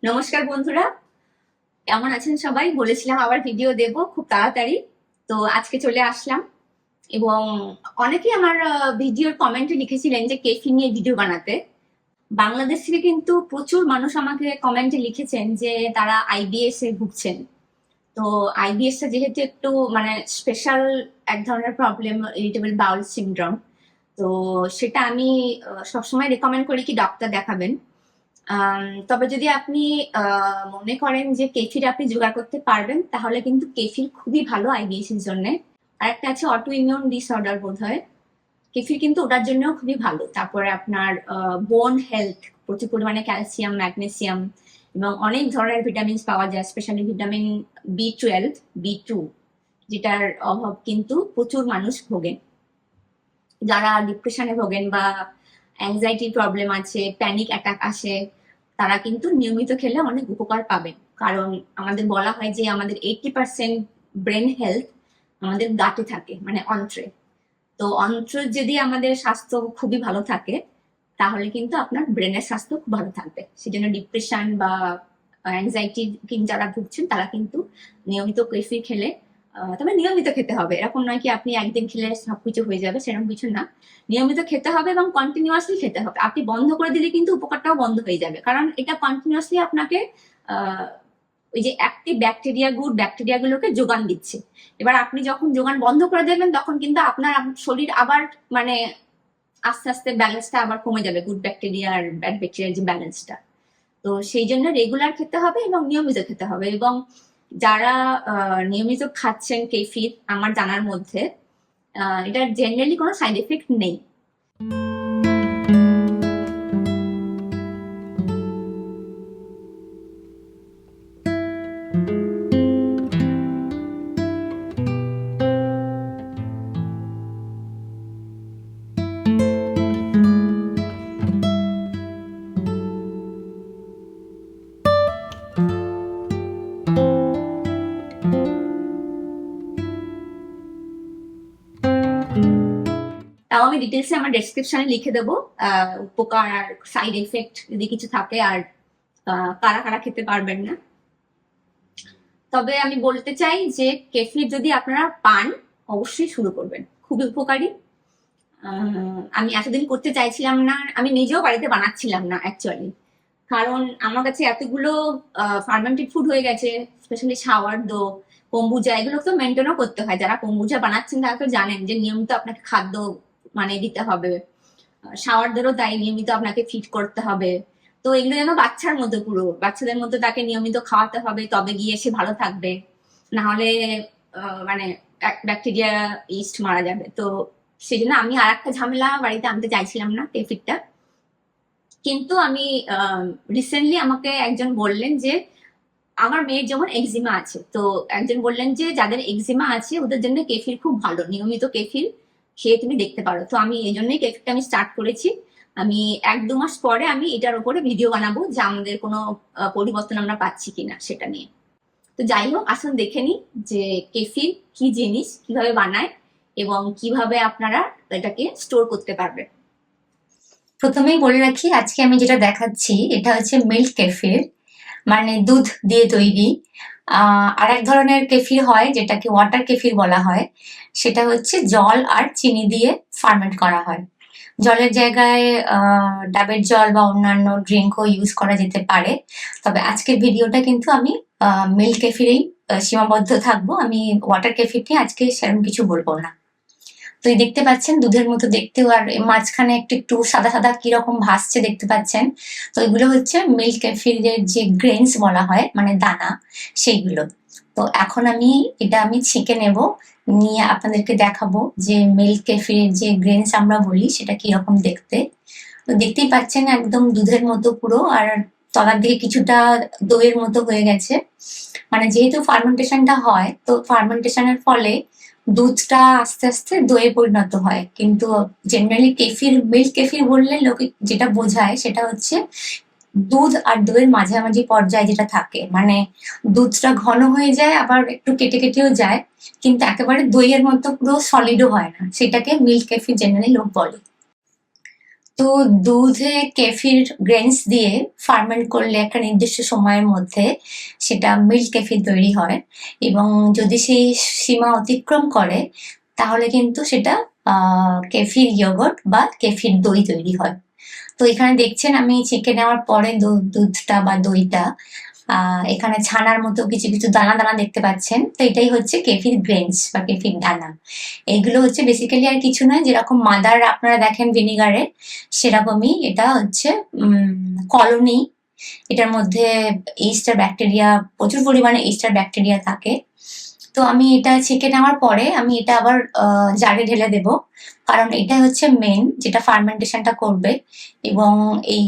নমস্কার বন্ধুরা, কেমন আছেন সবাই? বলেছিলাম আবার ভিডিও দেব খুব তাড়াতাড়ি, তো আজকে চলে আসলাম। এবং অনেকেই আমার ভিডিওর কমেন্টে লিখেছিলেন যে কেফি নিয়ে ভিডিও বানাতে। বাংলাদেশ থেকে কিন্তু প্রচুর মানুষ আমাকে কমেন্টে লিখেছেন যে তারা আইবিএস এ ভুগছেন। তো আইবিএস টা যেহেতু একটু মানে স্পেশাল এক ধরনের প্রবলেম, ইরিটেবল বাউল সিনড্রোম, তো সেটা আমি সবসময় রেকমেন্ড করি কি ডক্টর দেখাবেন। তবে যদি আপনি মনে করেন যে কেফির আপনি জোগাড় করতে পারবেন, তাহলে কিন্তু কেফির খুবই ভালো আইবিএস এর জন্য। আর একটা আছে অটো ইমিউন ডিসঅর্ডার বোধ হয়, কেফির কিন্তু ওটার জন্যও খুবই ভালো। তারপরে আপনার বোন হেলথ, প্রচুর পরিমাণে ক্যালসিয়াম, ম্যাগনেসিয়াম এবং অনেক ধরনের ভিটামিন পাওয়া যায়, স্পেশালি ভিটামিন বি12, বি2, যেটার অভাব কিন্তু প্রচুর মানুষ ভোগেন। যারা ডিপ্রেশনে ভোগেন বা অ্যাংজাইটির প্রবলেম আছে, প্যানিক অ্যাটাক আসে, তারা কিন্তু নিয়মিত খেলে অনেক উপকার পাবেন। কারণ আমাদের বলা হয় যে আমাদের 80% ব্রেন হেলথ আমাদের গাটে থাকে, মানে অন্ত্রে। তো অন্ত্র যদি আমাদের স্বাস্থ্য খুবই ভালো থাকে, তাহলে কিন্তু আপনার ব্রেনের স্বাস্থ্য খুব ভালো থাকবে। সেজন্য ডিপ্রেশন বা অ্যাংজাইটি যারা ভুগছেন, তারা কিন্তু নিয়মিত কফি খেলে, তবে নিয়মিত খেতে হবে। এরকম নয় কি আপনি একদিন খেলে সবকিছু হয়ে যাবে, সেরকম কিছু না। নিয়মিত খেতে হবে এবং কন্টিনিউয়াসলি খেতে হবে। আপনি বন্ধ করে দিলে কিন্তু উপকারটাও বন্ধ হয়ে যাবে, কারণ এটা কন্টিনিউয়াসলি আপনাকে আহ ওই যে অ্যাক্টিভ ব্যাকটেরিয়া, গুড ব্যাকটেরিয়া গুলোকে যোগান দিচ্ছে। এবার আপনি যখন যোগান বন্ধ করে দেবেন, তখন কিন্তু আপনার শরীর আবার মানে আস্তে আস্তে ব্যালেন্সটা আবার কমে যাবে, গুড ব্যাকটেরিয়া আর ব্যাড ব্যাকটেরিয়ার যে ব্যালেন্সটা। তো সেই জন্য রেগুলার খেতে হবে এবং নিয়মিত খেতে হবে। এবং যারা নিয়মিত খাচ্ছেন কেফির, আমার জানার মধ্যে এটার জেনারেলি কোনো সাইড এফেক্ট নেই। তাও আমি ডিটেলসে আমার ডেসক্রিপশনে লিখে দেবো উপকার আর সাইড এফেক্ট যদি কিছু থাকে, আর কারা কারা খেতে পারবেন না। তবে আমি বলতে চাই যে কেফির যদি আপনারা পান, অবশ্যই শুরু করবেন, খুবই উপকারী। আমি এতদিন করতে চাইছিলাম না, আমি নিজেও বাড়িতে বানাচ্ছিলাম না অ্যাকচুয়ালি, কারণ আমার কাছে এতগুলো ফার্মেন্টেড ফুড হয়ে গেছে, স্পেশালি সাওয়ারডো, কম্বুজা, এগুলো তো মেনটেনও করতে হয়। যারা কম্বুজা বানাচ্ছেন তারা তো জানেন যে নিয়মিত আপনাকে খাদ্য মানে দিতে হবে। সাওয়ারদেরও তাই, নিয়মিত আপনাকে ফিড করতে হবে। তো এগুলো যেন বাচ্চার মতো, পুরো বাচ্চাদের মতো তাকে নিয়মিত খাওয়াতে হবে, তবে গিয়ে সে ভালো থাকবে। না হলে মানে ব্যাকটেরিয়া ইস্ট মারা যাবে। তো সেই জন্য আমি আর একটা ঝামেলা বাড়িতে আনতে চাইছিলাম না, কেফিরটা। কিন্তু আমি রিসেন্টলি আমাকে একজন বললেন যে আমার মেয়ের যেমন এক্সিমা আছে, তো একজন বললেন যে যাদের এক্সিমা আছে ওদের জন্য কেফির খুব ভালো, নিয়মিত কেফির খেয়ে তুমি দেখতে পারো। তো আমি এই জন্যই কেফিরটা আমি স্টার্ট করেছি। আমি 1-2 মাস পরে আমি এটার উপরে ভিডিও বানাবো যে আমাদের কোনো পরিবর্তন আমরা পাচ্ছি কিনা সেটা নিয়ে। তো যাই হোক, আসুন দেখে নিই যে কেফির কি জিনিস, কিভাবে বানায় এবং কিভাবে আপনারা এটাকে স্টোর করতে পারবেন। প্রথমেই বলে রাখি, আজকে আমি যেটা দেখাচ্ছি এটা হচ্ছে মিল্ক কেফির, মানে দুধ দিয়ে তৈরি। আর এক ধরনের কেফির হয় যেটাকে ওয়াটার কেফির বলা হয়, সেটা হচ্ছে জল আর চিনি দিয়ে ফার্মেন্ট করা হয়। জলের জায়গায় ডাবের জল বা অন্যান্য ড্রিঙ্কও ইউজ করা যেতে পারে। তবে আজকের ভিডিওটা কিন্তু আমি মিল্ক কেফিরেই সীমাবদ্ধ থাকবো। আমি ওয়াটার কেফির নিয়ে আজকে সেরকম কিছু বলবো না। তো এই দেখতে পাচ্ছেন দুধের মতো দেখতেও, আর মাঝখানে একটু একটু সাদা সাদা কিরকম ভাসছে দেখতে পাচ্ছেন। তো এগুলো হচ্ছে মিল্ক কেফিরের যে গ্রেনস বলা হয়, মানে দানা, সেইগুলো। তো এখন আমি ছেঁকে নেব, নিয়ে আপনাদেরকে দেখাবো যে মিল্ক কেফিরের যে গ্রেনস আমরা বলি সেটা কিরকম দেখতে। তো দেখতেই পাচ্ছেন একদম দুধের মতো পুরো, আর তলার দিকে কিছুটা দইয়ের মতো হয়ে গেছে। মানে যেহেতু ফার্মেন্টেশনটা হয়, তো ফার্মেন্টেশনের ফলে দুধটা আস্তে আস্তে দইয়ে পরিণত হয়। কিন্তু জেনারেলি কেফির, মিল্ক কেফির বললে লোকে যেটা বোঝায় সেটা হচ্ছে দুধ আর দইয়ের মাঝামাঝি পর্যায়ে যেটা থাকে, মানে দুধটা ঘন হয়ে যায় আবার একটু কেটে কেটেও যায়, কিন্তু একেবারে দইয়ের মতো পুরো সলিডও হয় না, সেটাকে মিল্ক কেফির জেনারেলি লোক বলে। তো দুধে কেফির গ্রেনস দিয়ে ফার্মেন্ট করলে একটা নির্দিষ্ট সময়ের মধ্যে সেটা মিল্ক কেফির তৈরি হয়, এবং যদি সেই সীমা অতিক্রম করে তাহলে কিন্তু সেটা কেফির ইয়োগর্ট বা কেফির দই তৈরি হয়। তো এখানে দেখছেন আমি ছেঁকে নেওয়ার পরে দুধটা বা দইটা এখানে ছানার মতো কিছু কিছু দানা দানা দেখতে পাচ্ছেন। তো এটাই হচ্ছে কেফির গ্রেনস বা কেফির দানা। এগুলো হচ্ছে বেসিক্যালি আর কিছু নয়, যেরকম মাদার আপনারা দেখেন ভিনিগারে, সেরকমই এটা হচ্ছে কলোনি। এটার মধ্যে ইস্টার ব্যাকটেরিয়া, প্রচুর পরিমাণে ইস্টার ব্যাকটেরিয়া থাকে। তো আমি এটা ছেঁকে নেওয়ার পরে আমি এটা আবার জারে ঢেলে দেব, কারণ এটা হচ্ছে মেন যেটা ফার্মেন্টেশনটা করবে। এবং এই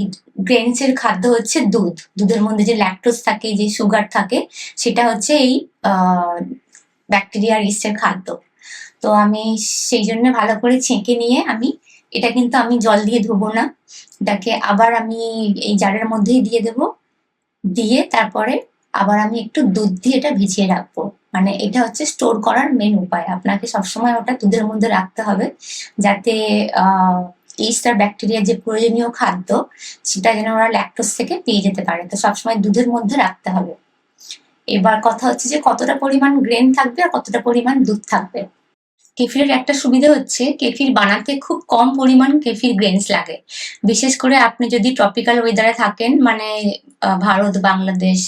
গ্রেনসের খাদ্য হচ্ছে দুধ, দুধের মধ্যে যে ল্যাকটোজ থাকে, যে সুগার থাকে, সেটা হচ্ছে এই ব্যাকটেরিয়া ইস্টের খাদ্য। তো আমি সেই জন্য ভালো করে ছেঁকে নিয়ে এটা কিন্তু আমি জল দিয়ে ধোবো না, এটাকে আবার আমি এই জারের মধ্যেই দিয়ে দেব। দিয়ে তারপরে আবার আমি একটু দুধ দিয়ে এটা ভিজিয়ে রাখবো। মানে এটা হচ্ছে স্টোর করার মেন উপায়, আপনাকে সবসময় ওটা দুধের মধ্যে রাখতে হবে, যাতে ইস্ট আর ব্যাকটেরিয়া যে প্রয়োজনীয় খাদ্য সেটা যেন ওরা ল্যাকটোজ থেকে পেয়ে যেতে পারে। তো সবসময় দুধের মধ্যে রাখতে হবে। এবার কথা হচ্ছে যে কতটা পরিমাণ গ্রেন থাকবে আর কতটা পরিমাণ দুধ থাকবে। কেফিরের একটা সুবিধা হচ্ছে কেফির বানাতে খুব কম পরিমাণ কেফির গ্রেনস লাগে। বিশেষ করে আপনি যদি ট্রপিক্যাল ওয়েদারে থাকেন, মানে ভারত, বাংলাদেশ,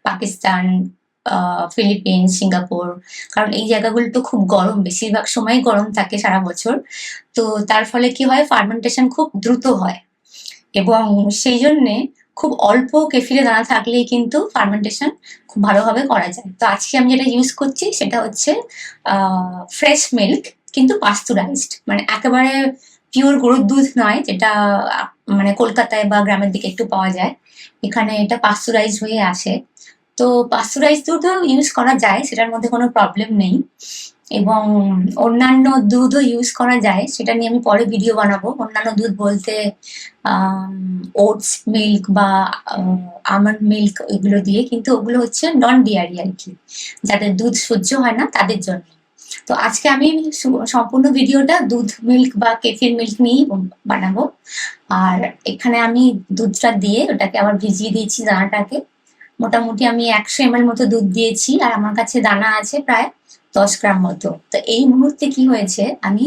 পাকিস্তান, ফিলিপিন্স, সিঙ্গাপুর, কারণ এই জায়গাগুলো তো খুব গরম, বেশিরভাগ সময় গরম থাকে সারা বছর। তো তার ফলে কি হয়, ফার্মেন্টেশন খুব দ্রুত হয়, এবং সেই জন্যে খুব অল্প কেফিরে দানা থাকলেই কিন্তু ফার্মেন্টেশন খুব ভালোভাবে করা যায়। তো আজকে আমি যেটা ইউজ করছি সেটা হচ্ছে ফ্রেশ মিল্ক, কিন্তু পাস্তুরাইজড, মানে একেবারে পিওর গরুর দুধ নয়, যেটা মানে কলকাতায় বা গ্রামের দিকে একটু পাওয়া যায়। এখানে এটা পাস্তুরাইজ হয়ে আসে। তো পাস্তুরাইজ দুধও ইউজ করা যায়, সেটার মধ্যে কোনো প্রবলেম নেই। এবং অন্যান্য দুধও ইউজ করা যায়, সেটা নিয়ে আমি পরে ভিডিও বানাবো। অন্যান্য দুধ বলতে ওটস মিল্ক বা আমন্ড মিল্ক, এগুলো দিয়ে, কিন্তু ওগুলো হচ্ছে নন ডেয়ারি আর কি, যাদের দুধ সহ্য হয় না তাদের জন্য। তো আজকে আমি সম্পূর্ণ ভিডিওটা দুধ মিল্ক বা কেফির মিল্ক নিয়েই বানাবো। আর এখানে আমি দুধটা দিয়ে ওটাকে আবার ভিজিয়ে দিয়েছি দানাটাকে। মোটামুটি আমি 100 ml মতো দুধ দিয়েছি, আর আমার কাছে দানা আছে প্রায় 10 গ্রাম মতো। তো এই মুহূর্তে কি হয়েছে, আমি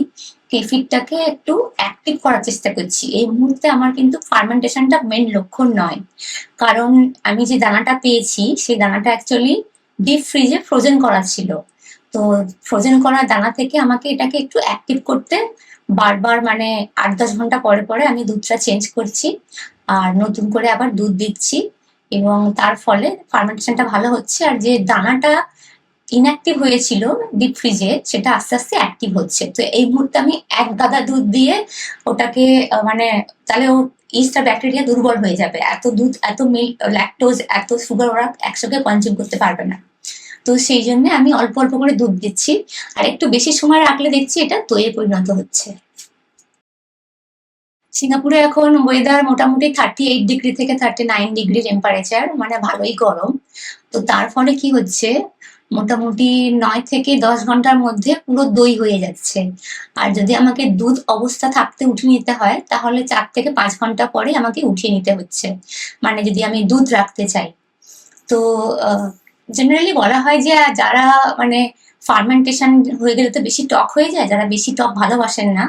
কেফিরটাকে একটু অ্যাক্টিভ করার চেষ্টা করছি। এই মুহূর্তে আমার কিন্তু ফার্মেন্টেশনটা মেন লক্ষণ নয়, কারণ আমি যে দানাটা পেয়েছি সেই দানাটা অ্যাকচুয়ালি ডিপ ফ্রিজে ফ্রোজেন করা ছিল। তো ফ্রোজেন করা দানা থেকে আমাকে এটাকে একটু অ্যাক্টিভ করতে বারবার, মানে 8-10 ঘন্টা পরে পরে আমি দুধটা চেঞ্জ করছি, আর নতুন করে আবার দুধ দিচ্ছি, এবং তার ফলে ফার্মেন্টেশনটা ভালো হচ্ছে। আর যে দানাটা ইনঅ্যাক্টিভ হয়েছিল ডিপ ফ্রিজে, সেটা আস্তে আস্তে অ্যাক্টিভ হচ্ছে। তো এই মুহূর্তে আমি এক গাদা দুধ দিয়ে ওটাকে মানে তাহলে ও ইস্ট আর ব্যাকটেরিয়া দুর্বল হয়ে যাবে। এত দুধ, এত মিল্ক, ল্যাকটোজ, এত সুগার ওরা একসাথে কনজিউম করতে পারবে না। তো সেই জন্য আমি অল্প অল্প করে দুধ দিচ্ছি, আর একটু বেশি সময় রাখলে দেখছি এটা দইয়ে পরিণত হচ্ছে। সিঙ্গাপুরে এখন ওয়েদার মোটামুটি 38 ডিগ্রি থেকে 39 ডিগ্রি টেম্পারেচার, মানে ভালোই গরম। তো তার ফলে কি হচ্ছে, মোটামুটি 9 থেকে 10 ঘন্টার মধ্যে পুরো দই হয়ে যাচ্ছে। আর যদি আমাকে দুধ অবস্থা থাকতে উঠিয়ে নিতে হয়, তাহলে 4 থেকে 5 ঘন্টা পরে আমাকে উঠিয়ে নিতে হচ্ছে, মানে যদি আমি দুধ রাখতে চাই। তো জেনারেলি বলা হয় যে যারা মানে ফার্মেন্টেশন হয়ে গেলে তো বেশি টক হয়ে যায়, যারা বেশি টক ভালোবাসেন না,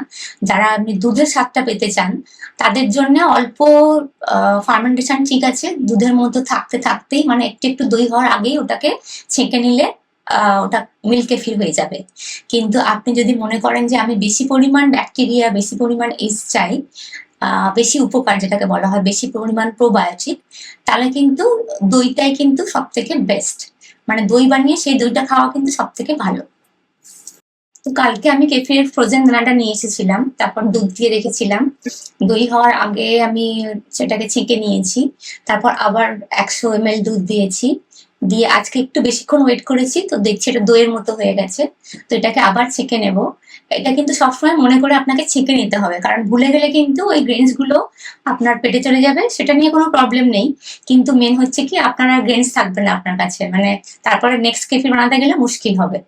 যারা আপনি দুধের স্বাদটা পেতে চান, তাদের জন্য অল্প ফার্মেন্টেশন ঠিক আছে। দুধের মধ্যে থাকতে থাকতেই, মানে একটু একটু দই হওয়ার আগেই ওটাকে ছেঁকে নিলে ওটা মিল্ক কেফির হয়ে যাবে। কিন্তু আপনি যদি মনে করেন যে আমি বেশি পরিমাণ ব্যাকটেরিয়া, বেশি পরিমাণ ইস্ট চাই, বেশি উপকার যেটাকে বলা হয়, বেশি পরিমাণ প্রোবায়োটিক, তাহলে কিন্তু দইটাই কিন্তু সব থেকে বেস্ট। মানে দই বানিয়ে সেই দইটা খাওয়া কিন্তু সব থেকে ভালো। তো কালকে আমি কেফির ফ্রোজেন দানাটা নিয়ে এসেছিলাম, তারপর দুধ দিয়ে রেখেছিলাম। দই হওয়ার আগে আমি সেটাকে ছেঁকে নিয়েছি, তারপর আবার 100 ml দুধ দিয়েছি, দিয়ে আজকে একটু বেশিক্ষণ ওয়েট করেছি, তো দেখছি এটা দইয়ের মতো হয়ে গেছে। তো এটাকে আবার ছেঁকে নেব। এটা কিন্তু সবসময় মনে করে আপনাকে ছেঁকে নিতে হবে, কারণ ভুলে গেলে কিন্তু ওই গ্রেনস গুলো আপনার পেটে চলে যাবে, সেটা নিয়ে কোনো প্রবলেম নেই। কিন্তু মেন হচ্ছে কি, আপনার আর গ্রেনস থাকবে না আপনার কাছে, মানে তারপরে নেক্সট কেফি বানাতে গেলে মুশকিল হবে।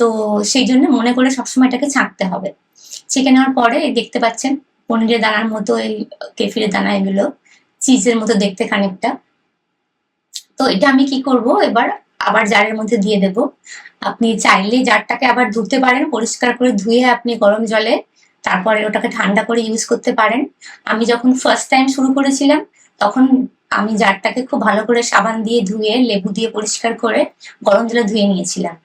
তো সেই জন্য মনে করে সবসময় এটাকে ছাঁকতে হবে। ছেঁকে নেওয়ার পরে দেখতে পাচ্ছেন পনিরের দানার মতো এই কেফিরের দানা, এগুলো চিজের মতো দেখতে খানিকটা। তো এটা আমি কি করব, এবার আবার জারের মধ্যে দিয়ে দেব। আপনি চাইলে জারটাকে আবার ধুতে পারেন, পরিষ্কার করে ধুয়ে আপনি গরম জলে তারপরে ওটাকে ঠান্ডা করে ইউজ করতে পারেন। আমি যখন ফার্স্ট টাইম শুরু করেছিলাম তখন আমি জারটাকে খুব ভালো করে সাবান দিয়ে ধুয়ে লেবু দিয়ে পরিষ্কার করে গরম জলে ধুয়ে নিয়েছিলাম।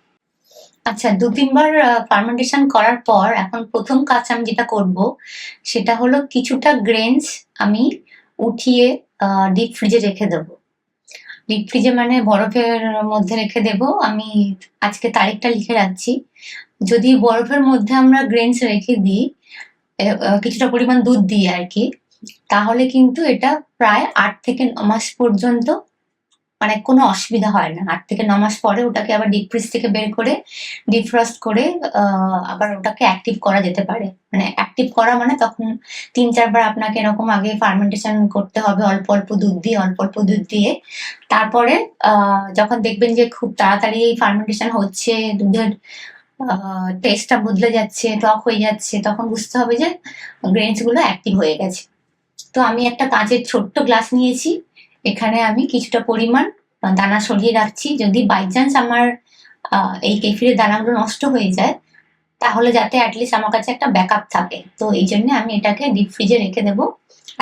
আচ্ছা, 2-3 বার ফার্মেন্টেশন করার পর এখন প্রথম কাজ আমি যেটা করব সেটা হলো কিছুটা গ্রেনস আমি উঠিয়ে ডিপ ফ্রিজে রেখে দেবো। ডিপ ফ্রিজে মানে বরফের মধ্যে রেখে দেব। আমি আজকে তারিখটা লিখে রাখছি। যদি বরফের মধ্যে আমরা গ্রেনস রেখে দিই, কিছুটা পরিমাণ দুধ দিয়ে আর কি, তাহলে কিন্তু এটা প্রায় 8 থেকে 9 মাস পর্যন্ত মানে কোনো অসুবিধা হয় না। 8 থেকে 9 মাস পরে ওটাকে আবার ডিপ ফ্রিজ থেকে বের করে ডিফ্রস্ট করে আবার ওটাকে অ্যাক্টিভ করা যেতে পারে। মানে অ্যাক্টিভ করা মানে তখন 3-4 বার আপনাকে এরকম আগে ফার্মেন্টেশন করতে হবে, অল্প অল্প দুধ দিয়ে, অল্প অল্প দুধ দিয়ে। তারপরে যখন দেখবেন যে খুব তাড়াতাড়ি ফার্মেন্টেশন হচ্ছে, দুধের টেস্টটা বদলে যাচ্ছে, টক হয়ে যাচ্ছে, তখন বুঝতে হবে যে গ্রেনস গুলো অ্যাক্টিভ হয়ে গেছে। তো আমি একটা কাঁচের ছোট্ট গ্লাস নিয়েছি, এখানে আমি কিছুটা পরিমাণ দানা সরিয়ে রাখছি। যদি বাই চান্স আমার এই কেফিরের দানাগুলো নষ্ট হয়ে যায়, তাহলে যাতে অ্যাটলিস্ট আমার কাছে একটা ব্যাকআপ থাকে। তো এই জন্য আমি এটাকে ডিপ ফ্রিজে রেখে দেবো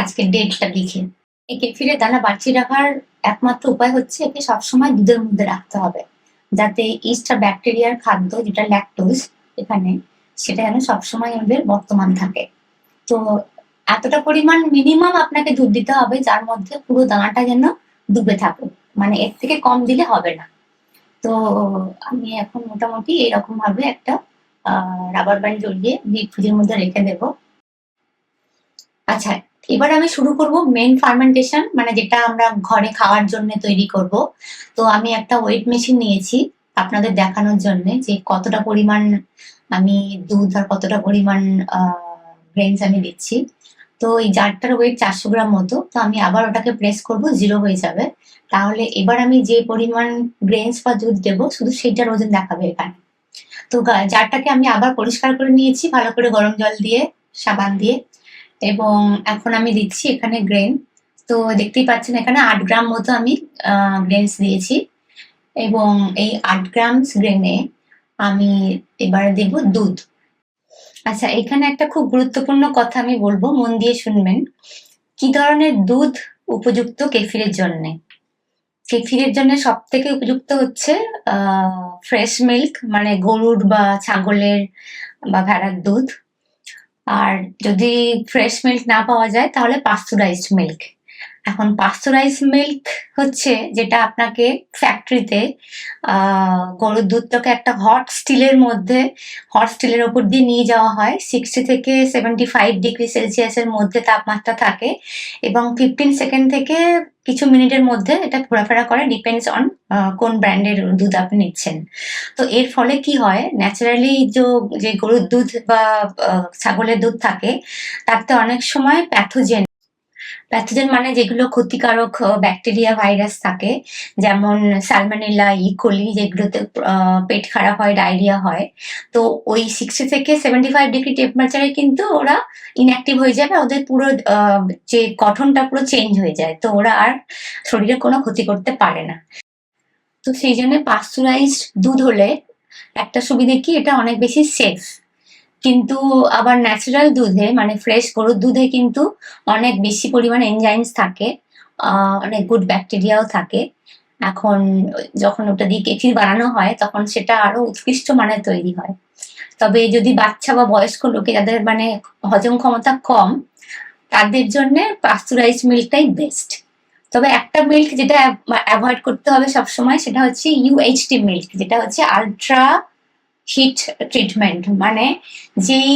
আজকে ডেটটা লিখে। এই কেফিরের দানা বাঁচিয়ে রাখার একমাত্র উপায় হচ্ছে একে সবসময় দুধের মধ্যে রাখতে হবে, যাতে ইস্ট আর ব্যাকটেরিয়ার খাদ্য যেটা ল্যাকটোজ এখানে, সেটা যেন সবসময় আমাদের বর্তমান থাকে। তো এতটা পরিমাণ মিনিমাম আপনাকে দুধ দিতে হবে যার মধ্যে পুরো দানাটা যেন ডুবে থাকে, মানে এর থেকে কম দিলে হবে না। তো আমি এখন মোটামুটি এরকম ভাবে একটা রাবার ব্যান্ড জড়িয়ে ডিপ ফ্রিজের মধ্যে রেখে দেব। আচ্ছা, এবার আমি শুরু করব মেন ফার্মেন্টেশন, মানে যেটা আমরা ঘরে খাওয়ার জন্য তৈরি করব। তো আমি একটা ওয়েট মেশিন নিয়েছি আপনাদের দেখানোর জন্য যে কতটা পরিমাণ আমি দুধ আর কতটা পরিমাণ গ্রেনস আমি দিচ্ছি। তো এই জারটার ওয়েট 400 গ্রাম মতো। তো আমি আবার ওটাকে প্রেস করব, 0 হয়ে যাবে। তাহলে এবার আমি যে পরিমাণ গ্রেনস বা দুধ দেবো শুধু সেইটার ওজন দেখাবে এখানে। তো জারটাকে আমি আবার পরিষ্কার করে নিয়েছি ভালো করে গরম জল দিয়ে, সাবান দিয়ে, এবং এখন আমি দিচ্ছি এখানে গ্রেন। তো দেখতেই পাচ্ছেন এখানে 8 গ্রাম মতো আমি গ্রেনস দিয়েছি, এবং এই 8 গ্রাম গ্রেনে আমি এবারে দেব দুধ। আচ্ছা, এখানে একটা খুব গুরুত্বপূর্ণ কথা আমি বলবো, মন দিয়ে শুনবেন। কি ধরনের দুধ উপযুক্ত কেফিরের জন্য? কেফিরের জন্য সব থেকে উপযুক্ত হচ্ছে ফ্রেশ মিল্ক, মানে গরুর বা ছাগলের বা ভেড়ার দুধ। আর যদি ফ্রেশ মিল্ক না পাওয়া যায় তাহলে পাস্তুরাইজড মিল্ক। এখন পাস্তুরাইজড মিল্ক হচ্ছে যেটা আপনাকে ফ্যাক্টরিতে গরুর দুধটাকে একটা হট স্টিলের ওপর দিয়ে নিয়ে যাওয়া হয়। 60 থেকে 75 ডিগ্রি সেলসিয়াসের মধ্যে তাপমাত্রা থাকে, এবং 15 সেকেন্ড থেকে কিছু মিনিটের মধ্যে এটা ঘোরাফেরা করে, ডিপেন্ডস অন কোন ব্র্যান্ডের দুধ আপনি নিচ্ছেন। তো এর ফলে কি হয়, ন্যাচারালি যে গরুর দুধ বা ছাগলের দুধ থাকে তাতে অনেক সময় প্যাথোজেন মানে যেগুলো ক্ষতিকারক ব্যাকটেরিয়া ভাইরাস থাকে, যেমন সালমোনেলা, ইকোলি, যেগুলোতে পেট খারাপ হয়, ডায়রিয়া হয়। তো ওই 60 থেকে 75 ডিগ্রি টেম্পারেচারে কিন্তু ওরা ইনঅ্যাক্টিভ হয়ে যাবে, ওদের পুরো যে গঠনটা পুরো চেঞ্জ হয়ে যায়, তো ওরা আর শরীরে কোনো ক্ষতি করতে পারে না। তো সেই জন্য পাস্তুরাইজড দুধ হলে একটা সুবিধে কি, এটা অনেক বেশি সেফ। কিন্তু আবার ন্যাচারাল দুধে মানে ফ্রেশ গরুর দুধে কিন্তু অনেক বেশি পরিমাণে এনজাইমস থাকে, অনেক গুড ব্যাকটেরিয়াও থাকে। এখন যখন ওটা দিয়ে কেফির বানানো হয় তখন সেটা আরো উৎকৃষ্ট মানের তৈরি হয়। তবে যদি বাচ্চা বা বয়স্ক লোকে যাদের মানে হজম ক্ষমতা কম, তাদের জন্য পাস্তুরাইজড মিল্কটাই বেস্ট। তবে একটা মিল্ক যেটা অ্যাভয়েড করতে হবে সবসময়, সেটা হচ্ছে ইউএইচটি মিল্ক, যেটা হচ্ছে আলট্রা হিট ট্রিটমেন্ট, মানে যেই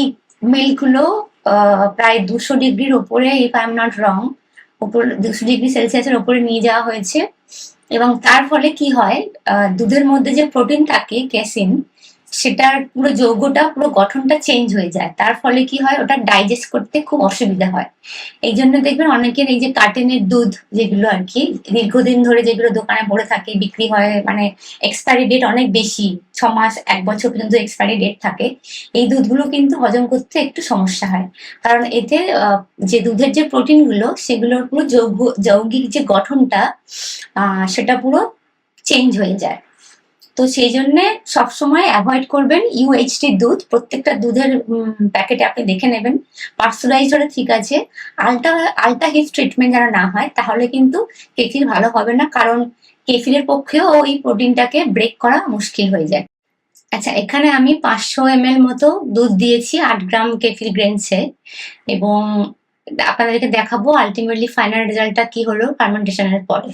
মিল্কগুলো প্রায় 200 ডিগ্রির ওপরে, if I am not wrong, 200 degree সেলসিয়াসের ওপরে নিয়ে যাওয়া হয়েছে। এবং তার ফলে কি হয়, দুধের মধ্যে যে প্রোটিন থাকে কেসিন, সেটার পুরো যৌগটা পুরো গঠনটা চেঞ্জ হয়ে যায়, তার ফলে কি হয় ওটা ডাইজেস্ট করতে খুব অসুবিধা হয়। এই জন্য দেখবেন অনেকের এই যে কার্টেনের দুধ যেগুলো আর কি দীর্ঘদিন ধরে যেগুলো দোকানে পড়ে থাকে বিক্রি হয়, মানে এক্সপায়ারি ডেট অনেক বেশি, 6 মাস 1 বছর পর্যন্ত এক্সপায়ারি ডেট থাকে, এই দুধগুলো কিন্তু হজম করতে একটু সমস্যা হয়। কারণ এতে যে দুধের যে প্রোটিনগুলো সেগুলোর পুরো যৌগিক যে গঠনটা সেটা পুরো চেঞ্জ হয়ে যায়। তো সেই জন্য সবসময় অ্যাভয়েড করবেন ইউএইচটি দুধ। প্রত্যেকটা দুধের প্যাকেটে আপনি দেখে নেবেন পার্সোনালাইজ হলে ঠিক আছে, আলটা আলটা হিট ট্রিটমেন্ট যেন না হয়, তাহলে কিন্তু কেফির ভালো হবে না, কারণ কেফিরের পক্ষেও ওই প্রোটিনটাকে ব্রেক করা মুশকিল হয়ে যায়। আচ্ছা, এখানে আমি 500 ml মতো দুধ দিয়েছি 8 গ্রাম কেফির গ্রেনসে, এবং আপনাদেরকে দেখাবো আলটিমেটলি ফাইনাল রেজাল্টটা কি হলো ফার্মেন্টেশনের পরে।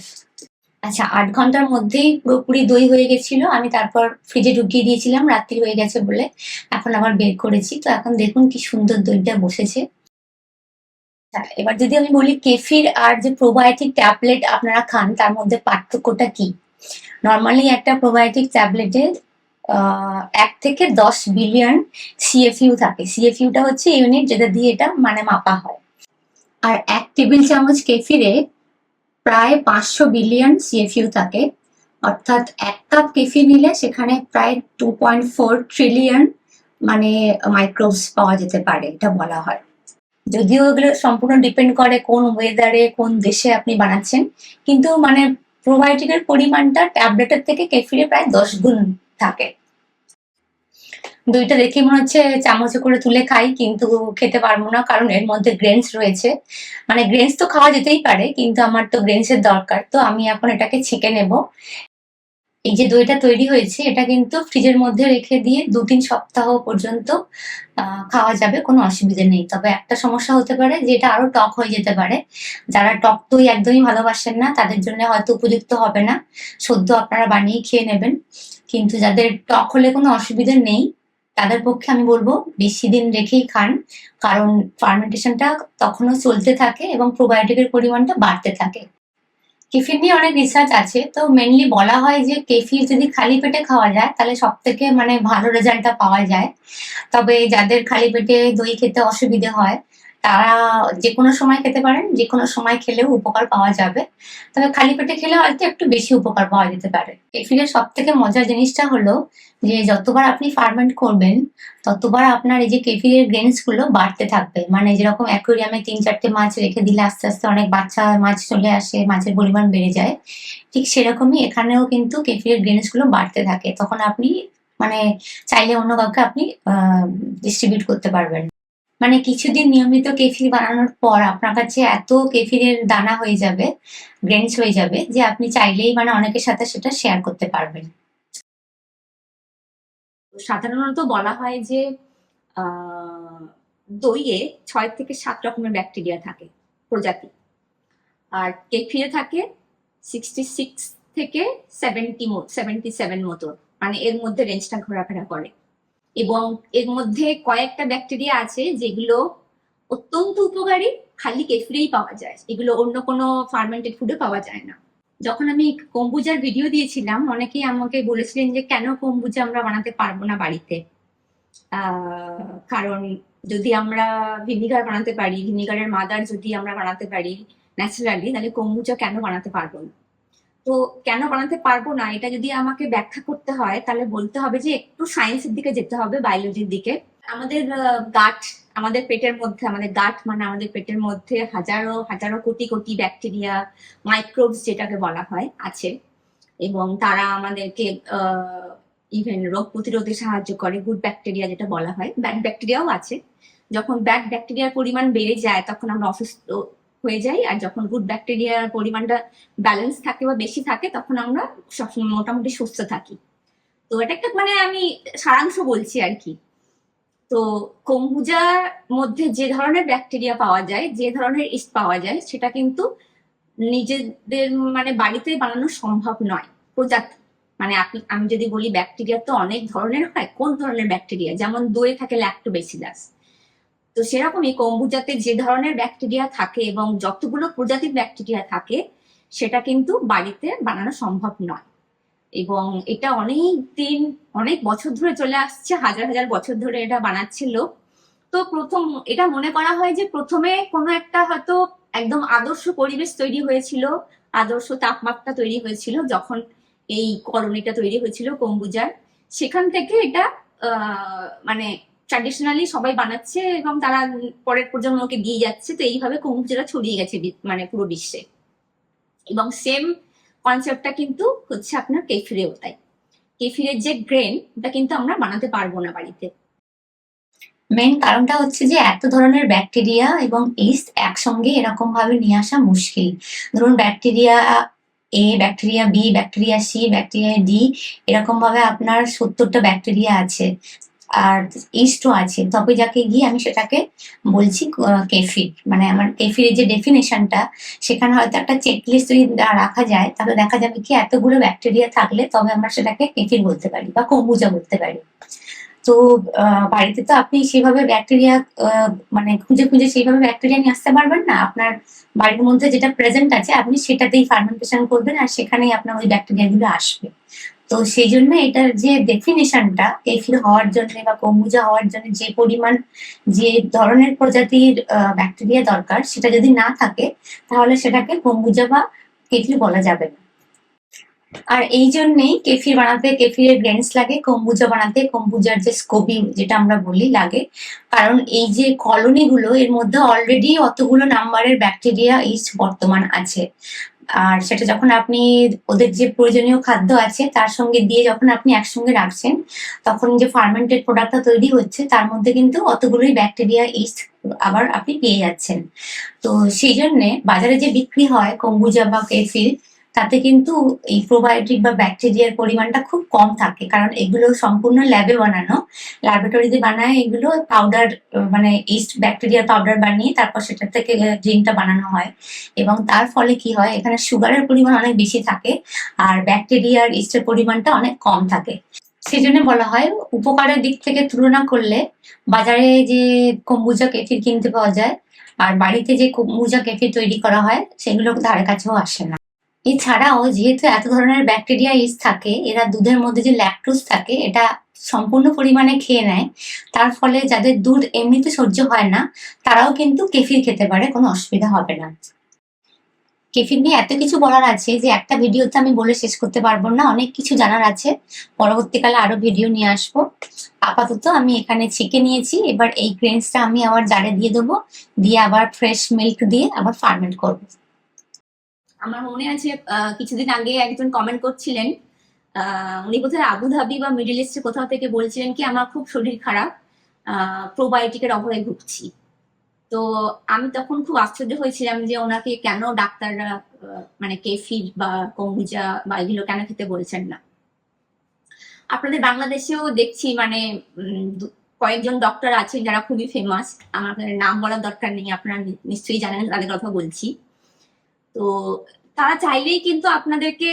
আচ্ছা, 8 ঘন্টার মধ্যেই পুরোপুরি দই হয়ে গেছিল, আমি তারপর ফ্রিজে ঢুকিয়ে দিয়েছিলাম রাত্রি হয়ে গেছে বলে, এখন আবার বের করেছি। তো এখন দেখুন কি সুন্দর দইটা বসেছে। এবার যদি আমি বলি কেফির আর যে প্রোবায়োটিক ট্যাবলেট আপনারা খান তার মধ্যে পার্থক্যটা কি। নর্মালি একটা প্রোবায়োটিক ট্যাবলেটে 1 থেকে 10 বিলিয়ন সিএফইউ থাকে। সিএফইউটা হচ্ছে ইউনিট যেটা দিয়ে এটা মানে মাপা হয়। আর 1 টেবিল চামচ কেফিরে প্রায় 500 বিলিয়ন সিএফইউ থাকে, অর্থাৎ 1 কাপ কেফি নিলে সেখানে প্রায় 2.4 ট্রিলিয়ন মানে মাইক্রোবস পাওয়া যেতে পারে, এটা বলা হয়। যদিও এগুলো সম্পূর্ণ ডিপেন্ড করে কোন ওয়েদারে কোন দেশে আপনি বানাচ্ছেন, কিন্তু মানে প্রোবায়োটিকের পরিমাণটা ট্যাবলেটের থেকে কেফিরে প্রায় 10 গুণ থাকে। দইটা দেখে মনে হচ্ছে চামচে করে তুলে খাই, কিন্তু খেতে পারবো না, কারণ এর মধ্যে গ্রেনস রয়েছে। মানে গ্রেনস তো খাওয়া যেতেই পারে, কিন্তু আমার তো গ্রেনসের দরকার, তো আমি এখন এটাকে ছেঁকে নেব। এই যে দইটা তৈরি হয়েছে এটা কিন্তু ফ্রিজের মধ্যে রেখে দিয়ে 2-3 সপ্তাহ পর্যন্ত খাওয়া যাবে, কোনো অসুবিধা নেই। তবে একটা সমস্যা হতে পারে যে এটা আরো টক হয়ে যেতে পারে। যারা টক দই একদমই ভালোবাসেন না তাদের জন্য হয়তো উপযুক্ত হবে না, সদ্য আপনারা বানিয়ে খেয়ে নেবেন। কিন্তু যাদের টক হলে কোনো অসুবিধা নেই তাদের পক্ষে আমি বলবো বেশি দিন রেখেই খান, কারণ ফার্মেন্টেশনটা তখনও চলতে থাকে এবং প্রোবায়োটিকের পরিমাণটা বাড়তে থাকে। কেফির নিয়ে অনেক রিসার্চ আছে, তো মেনলি বলা হয় যে কেফির যদি খালি পেটে খাওয়া যায় তাহলে সব থেকে মানে ভালো রেজাল্টটা পাওয়া যায়। তবে যাদের খালি পেটে দই খেতে অসুবিধে হয় তারা যে কোনো সময় খেতে পারেন, যে কোনো সময় খেলেও উপকার পাওয়া যাবে। তবে খালি পেটে খেলে হয়তো একটু বেশি উপকার পাওয়া যেতে পারে। কেফিরের সব থেকে মজার জিনিসটা হলো যে যতবার আপনি ফার্মেন্ট করবেন ততবার আপনার এই যে কেফিরের গ্রেনস গুলো বাড়তে থাকবে। মানে যেরকম অ্যাকোয়ারিয়ামে 3-4টে মাছ রেখে দিলে আস্তে আস্তে অনেক বাচ্চা মাছ চলে আসে, মাছের পরিমাণ বেড়ে যায়, ঠিক সেরকমই এখানেও কিন্তু কেফিরের গ্রেনস গুলো বাড়তে থাকে। তখন আপনি মানে চাইলে অন্য কাউকে আপনি ডিস্ট্রিবিউট করতে পারবেন। মানে কিছুদিন নিয়মিত কেফির বানানোর পর আপনার কাছে এত কেফিরের দানা হয়ে যাবে, গ্রেনস হয়ে যাবে, যে আপনি চাইলেই মানে অনেকের সাথে সেটা শেয়ার করতে পারবেন। সাধারণত বলা হয় যে আহ, দইয়ে 6 থেকে 7 রকমের ব্যাকটেরিয়া থাকে, প্রজাতি। আর কেফিরে থাকে 66 থেকে 77 মতো, মানে এর মধ্যে রেঞ্জটা ঘোরাফেরা করে। এবং এর মধ্যে কয়েকটা ব্যাকটেরিয়া আছে যেগুলো অত্যন্ত উপকারী, খালি কেফিরেই পাওয়া যায়, এগুলো অন্য কোনো ফার্মেন্টেড ফুডে পাওয়া যায় না। যখন আমি কম্বুজার ভিডিও দিয়েছিলাম অনেকেই আমাকে বলেছিলেন যে কেন কম্বুজা আমরা বানাতে পারবো না বাড়িতে। কারণ যদি আমরা ভিনিগার বানাতে পারি, ভিনিগারের মাদার যদি আমরা বানাতে পারি ন্যাচারালি, তাহলে কম্বুচা কেন বানাতে পারবো না। তো কেন বানাতে পারবো না এটা যদি আমাকে ব্যাখ্যা করতে হয় তাহলে বলতে হবে যে একটু সায়েন্সের দিকে যেতে হবে, বায়োলজির দিকে। আমাদের গাট, আমাদের পেটের মধ্যে, আমাদের গাট মানে আমাদের পেটের মধ্যে হাজারো হাজারো কোটি কোটি ব্যাকটেরিয়া, মাইক্রোবস যেটাকে বলা হয় আছে, এবং তারা আমাদেরকে ইভেন রোগ প্রতিরোধে সাহায্য করে। গুড ব্যাকটেরিয়া যেটা বলা হয়, ব্যাড ব্যাকটেরিয়াও আছে। যখন ব্যাড ব্যাকটেরিয়ার পরিমাণ বেড়ে যায় তখন আমরা অসুস্থ হয়ে যাই, আর যখন গুড ব্যাকটেরিয়ার পরিমাণটা ব্যালেন্স থাকে বা বেশি থাকে তখন আমরা সবসময় মোটামুটি সুস্থ থাকি। তো এটা একটা মানে আমি সারাংশ বলছি আর কি। তো কম্বুজার মধ্যে যে ধরনের ব্যাকটেরিয়া পাওয়া যায়, যে ধরনের ইস্ট পাওয়া যায়, সেটা কিন্তু নিজেদের মানে বাড়িতে বানানো সম্ভব নয়। প্রজাতি মানে আমি যদি বলি ব্যাকটেরিয়া তো অনেক ধরনের হয়, কোন ধরনের ব্যাকটেরিয়া, যেমন দইয়ে থাকে ল্যাক্টোবেসিলাস, তো সেরকমই কম্বুজাতে যে ধরনের ব্যাকটেরিয়া থাকে এবং যতগুলো প্রজাতির ব্যাকটেরিয়া থাকে সেটা কিন্তু বাড়িতে বানানো সম্ভব নয়। এবং এটা অনেক দিন, অনেক বছর ধরে চলে আসছে, হাজার হাজার বছর ধরে এটা বানাচ্ছিল। তো প্রথম এটা মনে করা হয় যে প্রথমে কোনো একটা হয়তো একদম আদর্শ পরিবেশ তৈরি হয়েছিল, আদর্শ তাপমাত্রা তৈরি হয়েছিল যখন এই কলোনিটা তৈরি হয়েছিল কম্বুজার। সেখান থেকে এটা মানে ট্র্যাডিশনালি সবাই বানাচ্ছে এবং তারা পরের প্রজন্মকে দিয়ে যাচ্ছে। তো এইভাবে কম্বুজাটা ছড়িয়ে গেছে মানে পুরো বিশ্বে। এবং সেম কনসেপ্টটা কিন্তু হচ্ছে আপনার কেফিরেও তাই। কেফিরের যে গ্রেন, ওটা কিন্তু আমরা বানাতে পারবো না বাড়িতে। মেন কারণটা হচ্ছে যে এত ধরনের ব্যাকটেরিয়া এবং ইস্ট একসঙ্গে এরকম ভাবে নিয়ে আসা মুশকিল। ধরুন bacteria A, bacteria B, bacteria C, bacteria D, এরকম ভাবে আপনার 70টা ব্যাকটেরিয়া আছে আর ইস্টও আছে। তবে যাকে গিয়ে আমি সেটাকে বলছি কেফির। মানে আমার কেফিরের যে ডেফিনেশনটা, সেখানে হয়তো একটা চেকলিস্ট যদি রাখা যায় তাহলে দেখা যাবে কি এতগুলো ব্যাকটেরিয়া থাকলে তবে আমরা সেটাকে কেফির বলতে পারি বা কম্বুজা বলতে পারি। তো বাড়িতে তো আপনি সেভাবে ব্যাকটেরিয়া মানে খুঁজে খুঁজে সেইভাবে ব্যাকটেরিয়া নিয়ে আসতে পারবেন না। আপনার বাড়ির মধ্যে যেটা প্রেজেন্ট আছে আপনি সেটাতেই ফার্মেন্টেশন করবেন আর সেখানেই আপনার ওই ব্যাকটেরিয়া গুলো আসবে। তো সেই জন্য এটার যে ডেফিনেশনটা কেফির হওয়ার জন্য বা কম্বুজা হওয়ার জন্য যে পরিমাণ, যে ধরনের প্রজাতির ব্যাকটেরিয়া দরকার সেটা যদি না থাকে তাহলে সেটাকে কম্বুজা বা কেফির বলা যাবে না। আর এই জন্যেই কেফির বানাতে কেফিরের গ্রেনস লাগে, কম্বুজা বানাতে কম্বুজার যে স্কোবি যেটা আমরা বলি লাগে। কারণ এই যে কলোনি গুলো এর মধ্যে অলরেডি অতগুলো নাম্বারের ব্যাকটেরিয়া ইস্ট বর্তমান আছে। আর সেটা যখন আপনি ওদের যে প্রয়োজনীয় খাদ্য আছে তার সঙ্গে দিয়ে যখন আপনি একসঙ্গে রাখছেন তখন যে ফার্মেন্টেড প্রোডাক্টটা তৈরি হচ্ছে তার মধ্যে কিন্তু অতগুলোই ব্যাকটেরিয়া ইস্ট আবার আপনি পেয়ে যাচ্ছেন। তো সেই জন্যে বাজারে যে বিক্রি হয় কম্বুজা বা কেফির, তাতে কিন্তু এই প্রোবায়োটিক বা ব্যাকটেরিয়ার পরিমাণটা খুব কম থাকে। কারণ এগুলো সম্পূর্ণ ল্যাবে বানানো, ল্যাবরেটরিতে বানায় এগুলো পাউডার, মানে ইস্ট ব্যাকটেরিয়ার পাউডার বানিয়ে তারপর সেটা থেকে ড্রিঙ্কটা বানানো হয়। এবং তার ফলে কি হয়, এখানে সুগারের পরিমাণ অনেক বেশি থাকে আর ব্যাকটেরিয়ার ইস্টের পরিমাণটা অনেক কম থাকে। সেই জন্য বলা হয় উপকারের দিক থেকে তুলনা করলে বাজারে যে কম্বুজা কেফির কিনতে পাওয়া যায় আর বাড়িতে যে কম্বুজা কেফির তৈরি করা হয় সেগুলো ধারে কাছেও আসে না। এছাড়াও যেহেতু এত ধরনের ব্যাকটেরিয়া ইস্ট থাকে, এরা দুধের মধ্যে যে ল্যাকটোজ থাকে এটা সম্পূর্ণ পরিমাণে খেয়ে নেয়। তার ফলে যাদের দুধ এমনিতে সহ্য হয় না তারাও কিন্তু কেফির খেতে পারে, কোনো অসুবিধা হবে না। কেফির নিয়ে এত কিছু বলার আছে যে একটা ভিডিওতে আমি বলে শেষ করতে পারবো না, অনেক কিছু জানার আছে। পরবর্তীকালে আরো ভিডিও নিয়ে আসবো। আপাতত আমি এখানে ছেঁকে নিয়েছি, এবার এই গ্রেনসটা আমি আবার জারে দিয়ে দেবো, দিয়ে আবার ফ্রেশ মিল্ক দিয়ে আবার ফার্মেন্ট করবো। আমার মনে আছে কিছুদিন আগে একজন কমেন্ট করছিলেন, উনি কোথায় আবুধাবি বা মিডল ইস্টে কোথাও থেকে বলছিলেন কি আমার খুব শরীর খারাপ, প্রোবায়োটিকের অভাবে ভুগছি। তো আমি তখন খুব আশ্চর্য হয়েছিলাম যে ওনাকে কেন ডাক্তাররা মানে কেফির বা কম্বুজা বা এগুলো কেন খেতে বলছেন না। আপনাদের বাংলাদেশেও দেখছি মানে কয়েকজন ডক্টর আছেন যারা খুবই ফেমাস, আমাদের নাম বলার দরকার নেই, আপনারা নিশ্চয়ই জানেন তাদের কথা বলছি। তো তারা চাইলেই কিন্তু আপনাদেরকে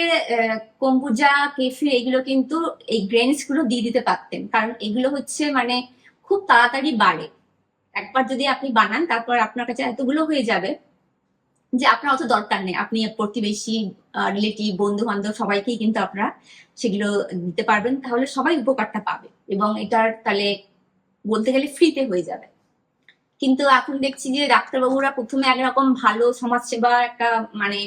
কম্বুজা কেফির এগুলো কিন্তু এই গ্রেনস গুলো দিয়ে দিতে পারতেন, কারণ এগুলো হচ্ছে মানে খুব তাড়াতাড়ি বাড়ে। একবার যদি আপনি বানান তারপর আপনার কাছে এতগুলো হয়ে যাবে যে আপনার অত দরকার নেই, আপনি প্রতিবেশী, রিলেটিভ, বন্ধু বান্ধব সবাইকেই কিন্তু আপনারা সেগুলো দিতে পারবেন, তাহলে সবাই উপকারটা পাবে এবং এটার তাহলে বলতে গেলে ফ্রিতে হয়ে যাবে। কিন্তু এখন দেখছি যে ডাক্তারবাবুরা প্রথমে একরকম ভালো সমাজসেবা একটা মানে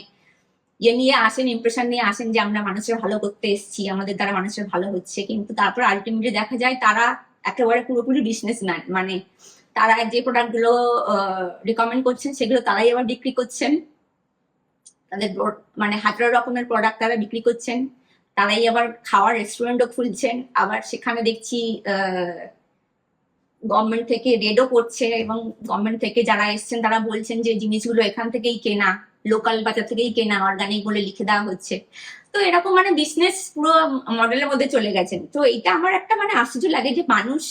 ইয়ে নিয়ে আসেন, ইমপ্রেশন নিয়ে আসেন যে আমরা মানুষের ভালো করতে এসেছি, আমাদের দ্বারা মানুষের ভালো হচ্ছে, কিন্তু তারপর আলটিমেটলি দেখা যায় তারা একেবারে পুরোপুরি বিজনেসম্যান। মানে তারা যে প্রোডাক্ট গুলো রিকমেন্ড করছেন সেগুলো তারাই আবার বিক্রি করছেন, তাদের মানে হাজার রকমের প্রোডাক্ট তারা বিক্রি করছেন, তারাই আবার খাওয়ার রেস্টুরেন্টও খুলছেন, আবার সেখানে দেখছি গভর্নমেন্ট থেকে রেডও করছে এবং গভর্নমেন্ট থেকে যারা এসছেন তারা বলছেন যে জিনিসগুলো এখান থেকেই কেনা, লোকাল বাজার থেকেই কেনা, অর্গানিক বলে লিখে দেওয়া হচ্ছে। তো এরকম মানে বিজনেস পুরো মডেলের মধ্যে চলে গেছেন। তো এটা আমার একটা মানে আশ্চর্য লাগে যে মানুষ,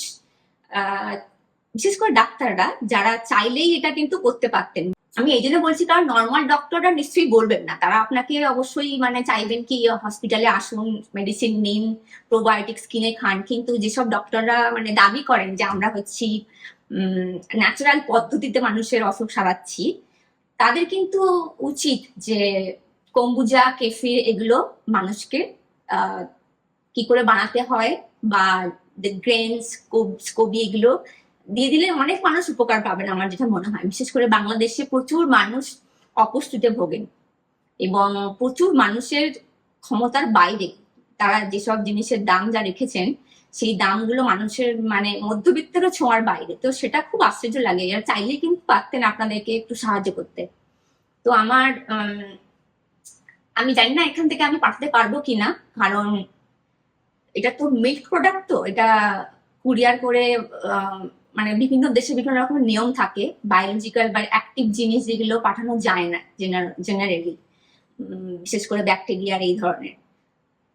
বিশেষ করে ডাক্তাররা যারা চাইলেই এটা কিন্তু করতে পারতেন। আমি এই জন্য বলছি কারণ নর্মাল ডক্টররা নিশ্চয়ই বলবেন না, তারা আপনাকে অবশ্যই মানে চাইবেন কি হসপিটালে আসুন, মেডিসিন নিন, প্রোবায়োটিক্স কিনে খান। কিন্তু যেসব ডক্টররা মানে দাবি করেন যে আমরা হচ্ছি ন্যাচারাল পদ্ধতিতে মানুষের অসুখ সারাচ্ছি, তাদের কিন্তু উচিত যে কম্বুজা কেফির এগুলো মানুষকে আহ, কি করে বানাতে হয় বা গ্রেনস স্কোবি এগুলো দিয়ে দিলে অনেক মানুষ উপকার পাবেন আমার যেটা মনে হয়। বিশেষ করে বাংলাদেশে প্রচুর মানুষ অপুষ্টিতে ভোগেন এবং প্রচুর মানুষের ক্ষমতার বাইরে তারা যেসব জিনিসের দাম যা রেখেছেন সেই দামগুলো মানুষের মানে মধ্যবিত্তেরও ছোঁয়ার বাইরে। তো সেটা খুব আশ্চর্য লাগে, এরা চাইলে কিন্তু পারতেন আপনাদেরকে একটু সাহায্য করতে। তো আমার আমি জানি না এখান থেকে আমি পাঠাতে পারবো কিনা, কারণ এটা তো মিল্ক প্রোডাক্ট, তো এটা কুরিয়ার করে আহ, মানে বিভিন্ন দেশে বিভিন্ন রকমের নিয়ম থাকে। বায়োলজিক্যাল বা অ্যাক্টিভ জিনিস যেগুলো পাঠানো যায় না জেনারেলি, বিশেষ করে ব্যাকটেরিয়ার এই ধরনের।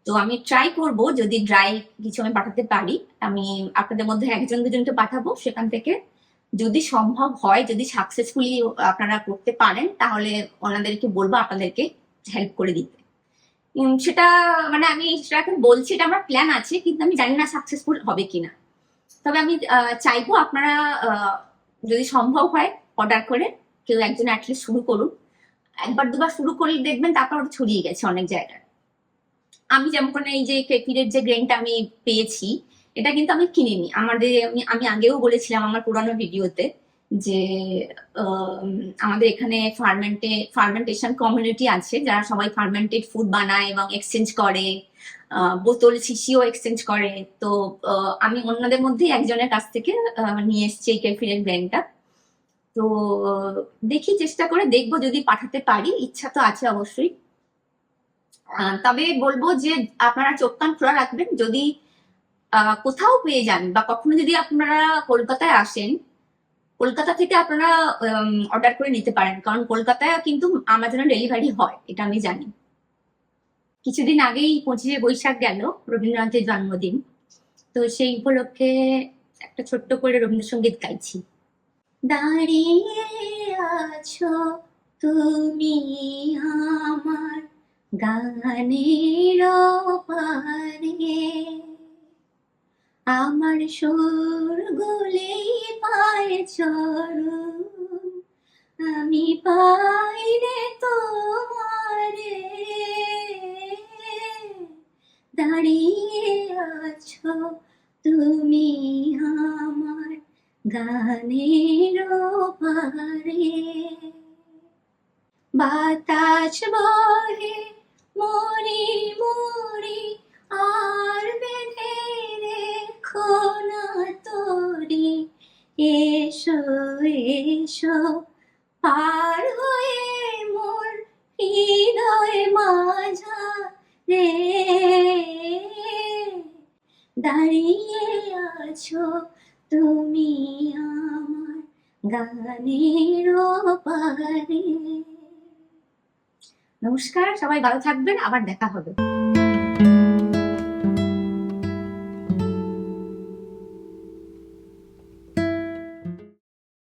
তো আমি ট্রাই করব যদি ড্রাই কিছু আমি পাঠাতে পারি, আমি আপনাদের মধ্যে একজন দুজনকে পাঠাবো সেখান থেকে। যদি সম্ভব হয়, যদি সাকসেসফুলি আপনারা করতে পারেন, তাহলে ওনাদেরকে বলবো আপনাদেরকে হেল্প করে দিতে। সেটা মানে আমি সেটা এখন বলছি, এটা আমার প্ল্যান আছে, কিন্তু আমি জানি না সাকসেসফুল হবে কিনা। তবে আমি চাইবো আপনারা যদি সম্ভব হয় অর্ডার করে কেউ একজন অ্যাটলিস্ট শুরু করুন। একবার দুবার শুরু করলে দেখবেন তারপর ওটা ছড়িয়ে গেছে অনেক জায়গায়। আমি যেমন এই যে কেফিরের যে গ্রেনটা আমি পেয়েছি, এটা কিন্তু আমি কিনিনি। আমাদের আমি আগেও বলেছিলাম আমার পুরানো ভিডিওতে যে আমাদের এখানে ফার্মেন্টেশন কমিউনিটি আছে, যারা সবাই ফার্মেন্টেড ফুড বানায় এবং এক্সচেঞ্জ করে, বোতল শিশিও এক্সচেঞ্জ করে। তো আমি অন্যদের মধ্যেই একজনের কাছ থেকে নিয়ে এসেছি এই কেফিরের গ্রেনটা। তো দেখি, চেষ্টা করে দেখবো যদি পাঠাতে পারি, ইচ্ছা তো আছে অবশ্যই। তবে বলবো যে আপনারা চোখ কান খোলা রাখবেন, যদি কোথাও পেয়ে যান বা কখনো যদি আপনারা কলকাতায় আসেন, কলকাতা থেকে আপনারা অর্ডার করে নিতে পারেন, কারণ কলকাতায় কিন্তু আমাজনের ডেলিভারি হয়, এটা আমি জানি। কিছুদিন আগেই 25শে বৈশাখ গেল, রবীন্দ্রনাথের জন্মদিন। তো সেই উপলক্ষে একটা ছোট্ট করে রবীন্দ্রসঙ্গীত গাইছি। দাঁড়িয়ে আছো তুমি আমার গানের পারে, আমার সুর গুলি পায় চরণ, আমি পাইলে তোমারে। দাঁড়িয়ে আছো তুমি আমার গানের পারে, বাতাস বহে মরি মরি আর বেঁধে রেখো না তোরি, এসো এসো পার হয়ে মোর হৃদয় মাঝা রে, দাঁড়িয়ে আছো তুমি আমার গানের পারে। নমস্কার, সবাই ভালো থাকবেন, আবার দেখা হবে।